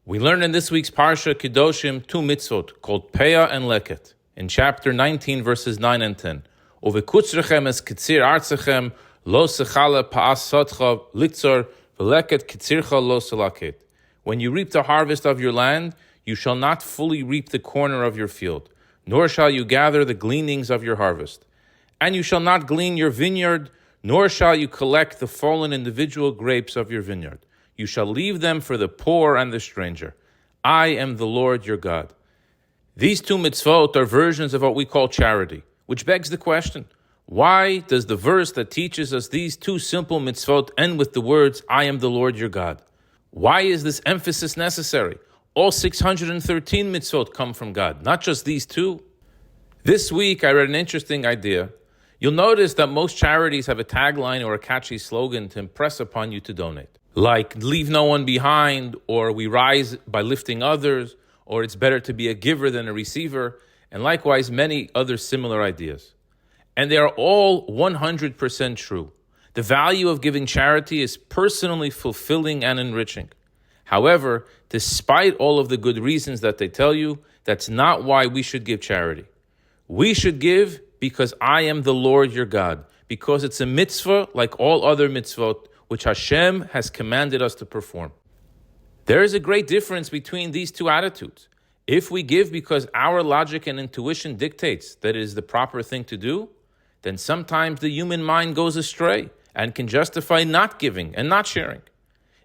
We learn in this week's Parsha Kedoshim two mitzvot called Pe'ah and Leket in chapter 19 verses 9 and 10. Uvekutzrechem es kitzir artzachem lo sechala pa'asotcha liktzor v'leket kitzircha lo selaket. When you reap the harvest of your land, you shall not fully reap the corner of your field, nor shall you gather the gleanings of your harvest. And you shall not glean your vineyard, nor shall you collect the fallen individual grapes of your vineyard. You shall leave them for the poor and the stranger. I am the Lord your God. These two mitzvot are versions of what we call charity, which begs the question, why does the verse that teaches us these two simple mitzvot end with the words, I am the Lord your God? Why is this emphasis necessary? All 613 mitzvot come from God, not just these two. This week I read an interesting idea. You'll notice that most charities have a tagline or a catchy slogan to impress upon you to donate. Like, leave no one behind, or we rise by lifting others, or it's better to be a giver than a receiver, and likewise many other similar ideas. And they are all 100% true. The value of giving charity is personally fulfilling and enriching. However, despite all of the good reasons that they tell you, that's not why we should give charity. We should give because I am the Lord your God, because it's a mitzvah like all other mitzvot, which Hashem has commanded us to perform. There is a great difference between these two attitudes. If we give because our logic and intuition dictates that it is the proper thing to do, then sometimes the human mind goes astray and can justify not giving and not sharing.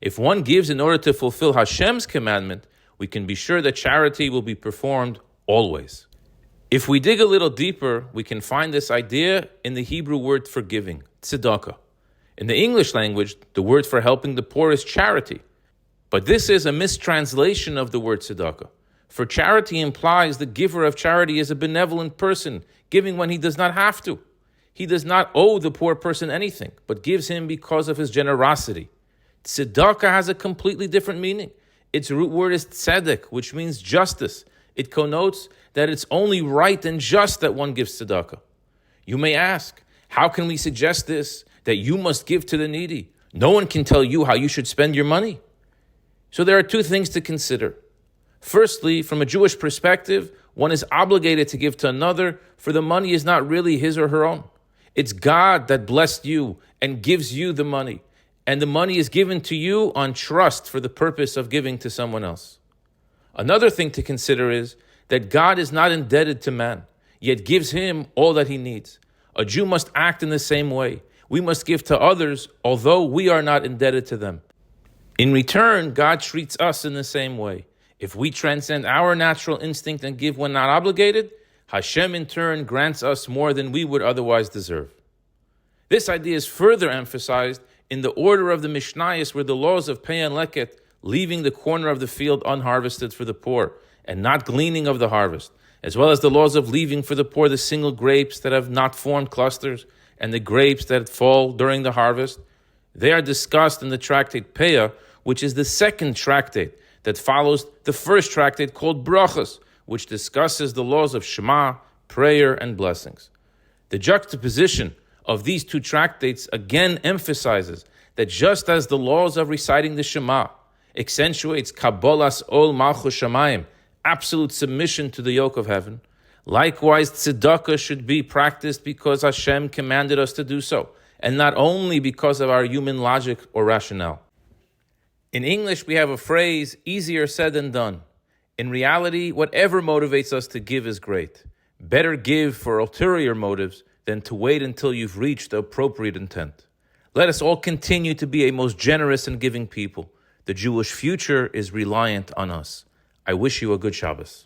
If one gives in order to fulfill Hashem's commandment, we can be sure that charity will be performed always. If we dig a little deeper, we can find this idea in the Hebrew word for giving, tzedakah. In the English language, the word for helping the poor is charity. But this is a mistranslation of the word tzedakah. For charity implies the giver of charity is a benevolent person, giving when he does not have to. He does not owe the poor person anything, but gives him because of his generosity. Tzedakah has a completely different meaning. Its root word is tzedek, which means justice. It connotes that it's only right and just that one gives tzedakah. You may ask, how can we suggest this, that you must give to the needy? No one can tell you how you should spend your money. So there are two things to consider. Firstly, from a Jewish perspective, one is obligated to give to another, for the money is not really his or her own. It's God that blessed you and gives you the money, and the money is given to you on trust for the purpose of giving to someone else. Another thing to consider is that God is not indebted to man, yet gives him all that he needs. A Jew must act in the same way. We must give to others, although we are not indebted to them. In return, God treats us in the same way. If we transcend our natural instinct and give when not obligated, Hashem in turn grants us more than we would otherwise deserve. This idea is further emphasized in the order of the Mishnayos, where the laws of Pe'ah and Leket, leaving the corner of the field unharvested for the poor, and not gleaning of the harvest, as well as the laws of leaving for the poor the single grapes that have not formed clusters, and the grapes that fall during the harvest, they are discussed in the tractate Pe'ah, which is the second tractate that follows the first tractate called Brachos, which discusses the laws of Shema, prayer, and blessings. The juxtaposition of these two tractates again emphasizes that just as the laws of reciting the Shema accentuates Kabbalas Ol Malchus Shamayim, absolute submission to the yoke of heaven, likewise, tzedakah should be practiced because Hashem commanded us to do so, and not only because of our human logic or rationale. In English, we have a phrase, easier said than done. In reality, whatever motivates us to give is great. Better give for ulterior motives than to wait until you've reached the appropriate intent. Let us all continue to be a most generous and giving people. The Jewish future is reliant on us. I wish you a good Shabbos.